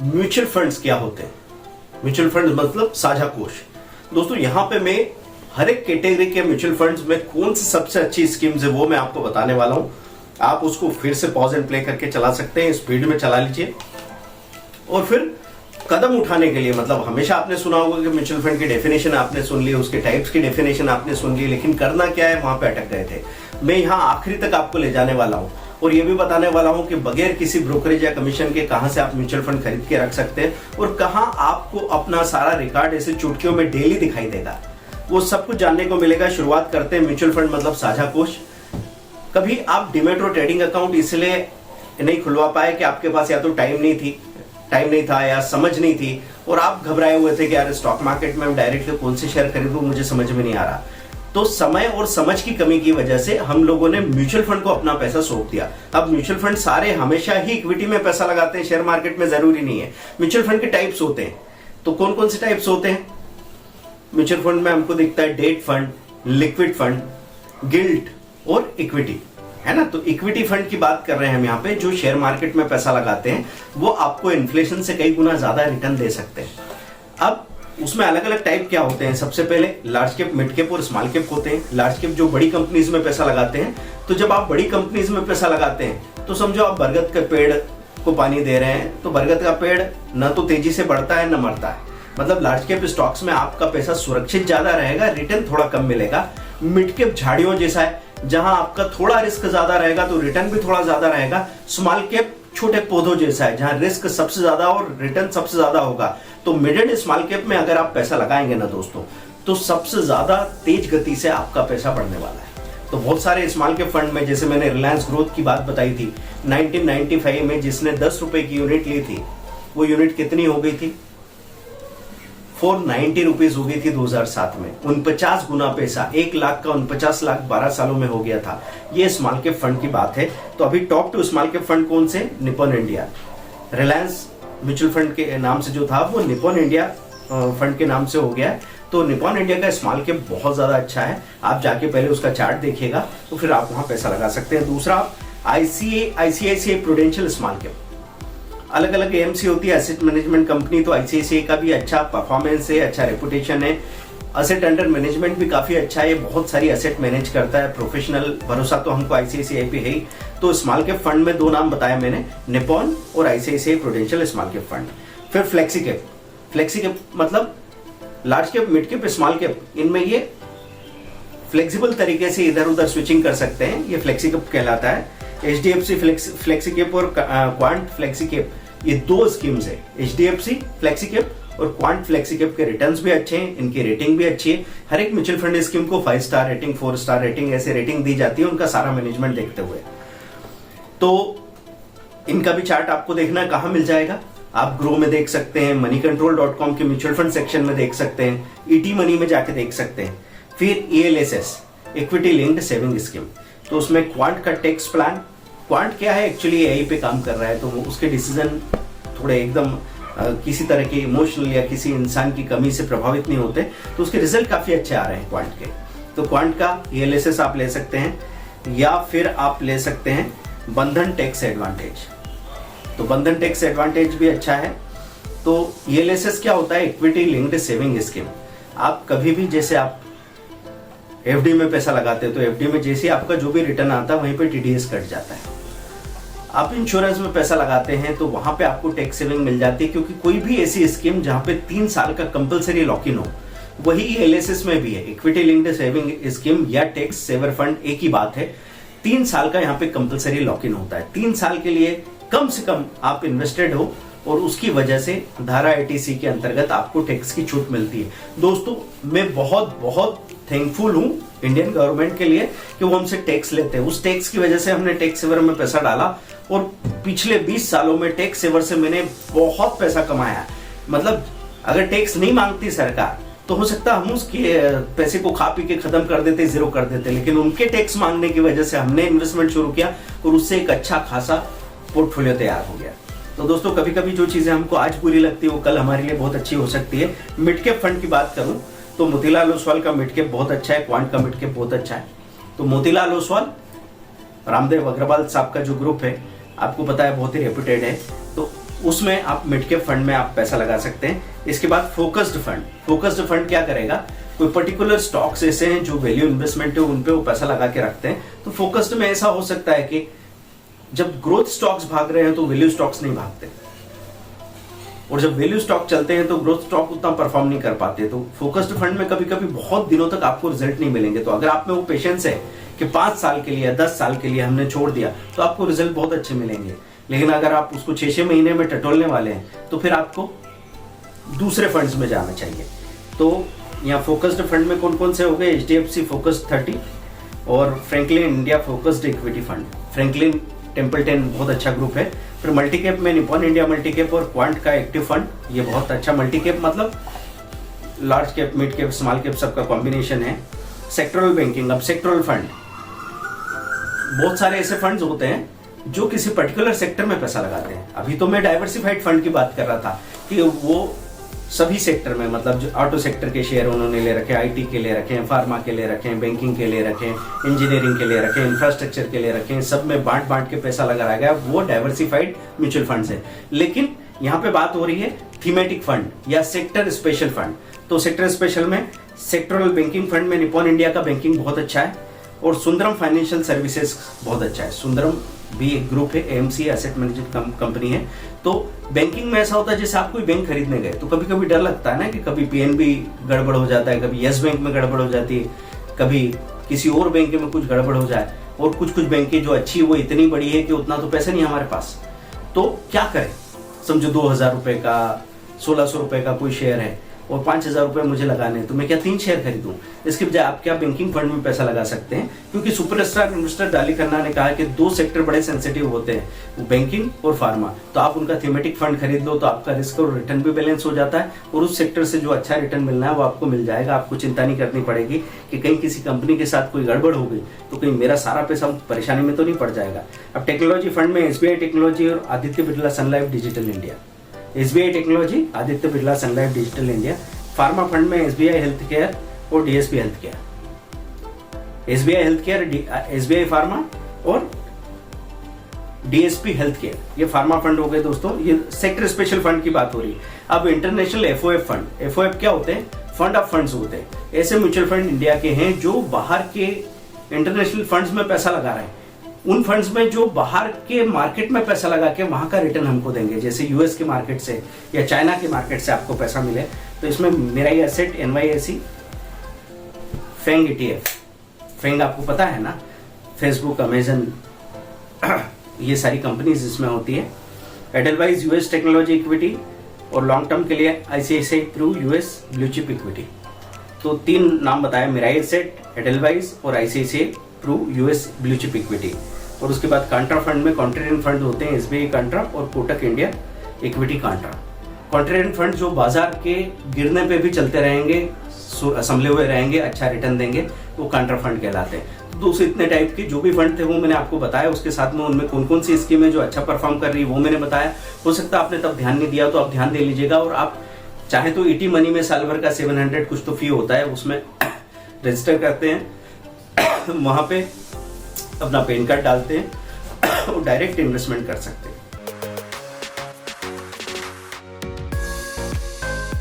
Mutual funds क्या होते हैं। म्यूचुअल फंड मतलब साझा कोष। दोस्तों यहाँ पे मैं हर एक कैटेगरी के म्यूचुअल फंड्स में कौन सी सबसे अच्छी स्कीम्स है वो मैं आपको बताने वाला हूं। आप उसको फिर से पॉज एंड प्ले करके चला सकते हैं, स्पीड में चला लीजिए। और फिर कदम उठाने के लिए, मतलब हमेशा आपने सुना होगा कि म्यूचुअल फंड की डेफिनेशन आपने सुन ली, उसके टाइप्स की डेफिनेशन आपने सुन ली, लेकिन करना क्या है वहां पे अटक गए थे। मैं यहाँ आखिरी तक आपको ले जाने वाला हूँ और ये भी बताने वाला हूँ कि बगैर किसी ब्रोकरेज या कमीशन के कहां से आप म्यूचुअल फंड खरीद के रख सकते हैं और कहां आपको अपना सारा रिकॉर्ड ऐसे चुटकियों में डेली दिखाई देगा। वो सब कुछ जानने को मिलेगा। शुरुआत करते हैं। म्यूचुअल फंड मतलब साझा कोष। कभी आप डीमैट और ट्रेडिंग अकाउंट इसलिए नहीं खुलवा पाए कि आपके पास या तो टाइम नहीं था या समझ नहीं थी और आप घबराए हुए थे कि यार स्टॉक मार्केट में डायरेक्टली कौन से शेयर खरीदूं, मुझे समझ में नहीं आ रहा। तो समय और समझ की कमी की वजह से हम लोगों ने म्यूचुअल फंड को अपना पैसा सौंप दिया। अब म्यूचुअल फंड सारे हमेशा ही इक्विटी में पैसा लगाते हैं, शेयर मार्केट में जरूरी नहीं है। म्यूचुअल फंड के टाइप्स होते हैं। तो कौन कौन से टाइप्स होते हैं म्यूचुअल फंड में? हमको दिखता है debt fund, liquid fund, gilt और इक्विटी, है ना। तो इक्विटी फंड की बात कर रहे हैं हम यहाँ पे, जो शेयर मार्केट में पैसा लगाते हैं वो आपको इन्फ्लेशन से कई गुना ज्यादा रिटर्न दे सकते हैं। अब उसमें अलग अलग टाइप क्या होते हैं? सबसे पहले लार्ज कैप, मिड कैप और स्मॉल कैप होते हैं। लार्ज कैप जो बड़ी कंपनीज में पैसा लगाते हैं। तो जब आप बड़ी कंपनीज में पैसा लगाते हैं तो समझो आप बरगद के पेड़ को पानी दे रहे हैं, तो बरगद का पेड़ न तो तेजी से बढ़ता है न मरता है। मतलब लार्ज कैप स्टॉक्स में आपका पैसा सुरक्षित ज्यादा रहेगा, रिटर्न थोड़ा कम मिलेगा। मिड कैप झाड़ियों जैसा है, जहां आपका थोड़ा रिस्क ज्यादा रहेगा तो रिटर्न भी थोड़ा ज्यादा रहेगा। स्मॉल कैप छोटे पौधों जैसा है, जहां रिस्क सबसे ज्यादा और रिटर्न सबसे ज्यादा होगा। तो मिड एंड स्मॉल कैप में अगर आप पैसा लगाएंगे ना दोस्तों, तो सबसे ज्यादा तेज गति से आपका पैसा बढ़ने वाला है। तो बहुत सारे स्मॉल कैप फंड में, जैसे मैंने रिलायंस ग्रोथ की बात बताई थी, 1995 में जिसने 10 रुपए की यूनिट ली थी, वो यूनिट कितनी हो गई थी? 490 रुपीज हो गई थी 2007 में। 49 गुना पैसा, 1 लाख का 49 लाख 12 सालों में हो गया था। ये स्मॉल कैप फंड की बात है। तो अभी टॉप 2 स्मॉल कैप फंड कौन से? Nippon India. Reliance mutual fund के नाम से जो था वो निपॉन इंडिया फंड के नाम से हो गया है। तो निपॉन इंडिया का स्मॉल कैप बहुत ज्यादा अच्छा है। आप जाके पहले उसका चार्ट देखिएगा तो फिर आप वहां पैसा लगा सकते हैं। दूसरा आईसीआईसीआई प्रूडेंशियल स्मॉल कैप। अलग अलग एएमसी होती है, एसेट मैनेजमेंट कंपनी। तो आईसीआईसीआई का भी अच्छा परफॉर्मेंस है, अच्छा रेपुटेशन है। असेट अंडर मैनेजमेंट भी काफी अच्छा है, बहुत सारी असेट मैनेज करता है। प्रोफेशनल भरोसा तो हमको आईसीआईसीआई पे है ही। तो स्मॉल कैप फंड में 2 नाम बताया मैंने, निपॉन और ICICI prudential small cap fund. फिर फ्लेक्सी कैप। फ्लेक्सी कैप मतलब large cap, mid cap, small cap, इनमें ये फ्लेक्सिबल तरीके से इधर उधर स्विचिंग कर सकते हैं, ये फ्लेक्सी कैप कहलाता है। एचडीएफसी फ्लेक्सी कैप और क्वांट फ्लेक्सी कैप, ये 2 स्कीम्स है। एचडीएफसी फ्लेक्सी कैप और क्वांट फ्लेक्सी कैप के रिटर्न्स भी अच्छे हैं, इनकी रेटिंग भी अच्छी है। हर एक म्यूचुअल फंड स्कीम को 5 स्टार रेटिंग, 4 स्टार रेटिंग, ऐसे रेटिंग दी जाती है उनका सारा मैनेजमेंट देखते हुए। तो इनका भी चार्ट आपको देखना कहां मिल जाएगा? आप ग्रो में देख सकते हैं, moneycontrol.com के म्यूचुअल फंड सेक्शन में देख सकते हैं, ईटी मनी में जाके देख सकते हैं। फिर ELSS, equity linked saving scheme. तो उसमें क्वांट का टैक्स प्लान, क्वांट क्या है एक्चुअली एआई पे काम कर रहा है, तो उसके डिसीजन थोड़े एकदम किसी तरह के इमोशनल या किसी इंसान की कमी से प्रभावित नहीं होते, तो उसके रिजल्ट काफी अच्छे आ रहे हैं क्वांट के। तो क्वांट का ईएलएसएस आप ले सकते हैं, या फिर आप ले सकते हैं बंधन टैक्स एडवांटेज। तो बंधन टैक्स एडवांटेज भी अच्छा है। तो ईएलएसएस क्या होता है? Equity linked saving scheme. आप कभी भी, जैसे आप एफडी में पैसा लगाते हैं, तो एफडी में जैसे आपका जो भी रिटर्न आता है वहीं पे टीडीएस कट जाता है। आप इंश्योरेंस में पैसा लगाते हैं तो वहां पे आपको टैक्स सेविंग मिल जाती है, क्योंकि कोई भी ऐसी स्कीम जहां पे 3 साल का कंपलसरी लॉक इन हो, वही ईएलएसएस में भी है। इक्विटी लिंक्ड सेविंग स्कीम या टैक्स सेवर फंड एक ही बात है। 3 साल का यहाँ पे कंपलसरी लॉक इन होता है। 3 साल के लिए कम से कम आप इन्वेस्टेड हो और उसकी वजह से धारा आईटीसी के अंतर्गत आपको टैक्स की छूट मिलती है। दोस्तों मैं बहुत बहुत थैंकफुल हूं इंडियन गवर्नमेंट के लिए कि वो हमसे टैक्स लेते हैं। उस टैक्स की वजह से हमने टैक्स सेवर में पैसा डाला और पिछले 20 सालों में टैक्स सेवर से मैंने बहुत पैसा कमाया। मतलब अगर टैक्स नहीं मांगती सरकार तो हो सकता हम उसके पैसे को खा पी के खत्म कर देते, जीरो कर देते, लेकिन उनके टैक्स मांगने की वजह से हमने इन्वेस्टमेंट शुरू किया और उससे एक अच्छा खासा पोर्टफोलियो तैयार हो गया। तो दोस्तों कभी कभी जो चीजें हमको आज बुरी लगती है वो कल हमारे लिए बहुत अच्छी हो सकती है। मिड कैप फंड की बात करूं तो मोतीलाल ओसवाल का मिड कैप बहुत अच्छा है, क्वांट का मिड कैप बहुत अच्छा है। तो मोतीलाल ओसवाल, रामदेव अग्रवाल साहब का जो ग्रुप है आपको पता है बहुत ही रेप्यूटेड है। तो उसमें आप मिड कैप फंड में आप पैसा लगा सकते हैं। इसके बाद फोकस्ड फंड क्या करेगा, कोई पर्टिकुलर स्टॉक्स ऐसे हैं जो वैल्यू इन्वेस्टमेंट है उन पे वो पैसा लगा के रखते हैं। तो फोकस्ड में ऐसा हो सकता है कि जब ग्रोथ स्टॉक्स भाग रहे हैं तो वैल्यू स्टॉक्स नहीं भागते, और जब वैल्यू स्टॉक चलते हैं तो ग्रोथ स्टॉक उतना परफॉर्म नहीं कर पाते। तो फोकस्ड फंड में कभी कभी बहुत दिनों तक आपको रिजल्ट नहीं मिलेंगे। तो अगर आप में वो पेशेंस है कि 5 साल के लिए 10 साल के लिए हमने छोड़ दिया तो आपको रिजल्ट बहुत अच्छे मिलेंगे। लेकिन अगर आप उसको 6-6 महीने में टटोलने वाले हैं तो फिर आपको दूसरे फंड्स में जाना चाहिए। तो यहाँ फोकस्ड फंड में कौन कौन से हो गए, HDFC फोकस्ड 30 और Franklin India focused equity fund. Franklin Templeton बहुत अच्छा ग्रुप है। फिर मल्टी कैप में निपॉन इंडिया मल्टी कैप और क्वांट का एक्टिव फंड, ये बहुत अच्छा मल्टी कैप मतलब large cap, mid cap, small cap सबका कॉम्बिनेशन है। सेक्टरल बैंकिंग, अब सेक्टरल फंड, बहुत सारे ऐसे फंड्स होते हैं जो किसी पर्टिकुलर सेक्टर में पैसा लगाते हैं। अभी तो मैं डाइवर्सिफाइड फंड की बात कर रहा था कि वो सभी सेक्टर में, मतलब जो ऑटो सेक्टर के शेयर उन्होंने ले रखे, IT के ले रखे हैं, फार्मा के ले रखे हैं, बैंकिंग के ले रखे हैं, इंजीनियरिंग के ले रखे हैं, इंफ्रास्ट्रक्चर के ले रखे हैं, सब में बांट बांट के पैसा लगाया गया, वो डाइवर्सिफाइड म्यूचुअल फंड्स है। लेकिन यहाँ पे बात हो रही है थीमेटिक फंड या सेक्टर स्पेशल फंड। तो सेक्टर स्पेशल में सेक्टरल बैंकिंग फंड में निपॉन इंडिया का बैंकिंग बहुत अच्छा है और सुंदरम फाइनेंशियल सर्विसेज बहुत अच्छा है। सुंदरम भी एक ग्रुप है, AMC एसेट मैनेजमेंट कंपनी है। तो बैंकिंग में ऐसा होता है जैसे आप कोई बैंक खरीदने गए तो कभी कभी डर लगता है ना कि कभी PNB गड़बड़ हो जाता है, कभी यस बैंक में गड़बड़ हो जाती है, कभी किसी और बैंक में कुछ गड़बड़ हो जाए, और कुछ बैंकें जो अच्छी है वो इतनी बड़ी है कि उतना तो पैसा नहीं हमारे पास। तो क्या करें, समझो 2000 रुपए का 1600 रुपए का कोई शेयर है और 5000 रुपए मुझे लगाने हैं, तो मैं क्या 3 शेयर खरीदूं? इसके बजाय आप क्या बैंकिंग फंड में पैसा लगा सकते हैं, क्योंकि सुपरस्टार इन्वेस्टर डाली खन्ना ने कहा कि 2 सेक्टर बड़े सेंसिटिव होते हैं, वो बैंकिंग और फार्मा। तो आप उनका थीमेटिक फंड खरीद लो तो आपका रिस्क और रिटर्न भी बैलेंस हो जाता है, और उस सेक्टर से जो अच्छा रिटर्न मिलना है वो आपको मिल जाएगा। आपको चिंता नहीं करनी पड़ेगी कि कहीं किसी कंपनी के साथ कोई गड़बड़ हो गई तो कहीं मेरा सारा पैसा परेशानी में तो नहीं पड़ जाएगा। अब टेक्नोलॉजी फंड में SBI टेक्नोलॉजी और Aditya Birla sun life digital India. SBI technology, Aditya Birla sun life digital India. Pharma fund में SBI हेल्थ केयर और DSP health care. SBI health care, SBI pharma और DSP हेल्थ केयर, ये फार्मा फंड हो गए दोस्तों। ये सेक्टर स्पेशल फंड की बात हो रही है। अब इंटरनेशनल FOF फंड, FOF क्या होते हैं? फंड ऑफ फंड्स होते हैं। ऐसे म्यूचुअल फंड इंडिया के हैं जो बाहर के इंटरनेशनल फंड्स में पैसा लगा रहे हैं। उन फंड्स में जो बाहर के मार्केट में पैसा लगा के वहां का रिटर्न हमको देंगे, जैसे US के मार्केट से या चाइना के मार्केट से आपको पैसा मिले। तो इसमें Mirae asset, NYSE, FANG ETF, FANG आपको पता है ना, फेसबुक, अमेजन, ये सारी कंपनीज इसमें होती है। एडलवाइज US टेक्नोलॉजी इक्विटी, और लॉन्ग टर्म के लिए ICICI through US blue chip equity. तो 3 नाम बताया, मिराई एसेट, एडलवाइज और ICICI through US blue chip equity. और उसके बाद कांट्रा फंड में कॉन्ट्रेरियन फंड होते हैं, SBI कांट्रा और Kotak India equity contra. Contrarian fund जो बाजार के गिरने पे भी चलते रहेंगे, संभले हुए रहेंगे, अच्छा रिटर्न देंगे, वो कांट्रा फंड कहलाते हैं। तो दोस्तों इतने टाइप के जो भी फंड थे वो मैंने आपको बताया। उसके साथ में उनमें कौन कौन सी स्कीम है जो अच्छा परफॉर्म कर रही है वो मैंने बताया। हो सकता है आपने तब ध्यान नहीं दिया, तो आप ध्यान दे लीजिएगा। और आप चाहे तो ET मनी में साल भर का 700 कुछ तो फी होता है, उसमें रजिस्टर करते हैं, वहां पे अपना पैन कार्ड डालते हैं और डायरेक्ट इन्वेस्टमेंट कर सकते हैं।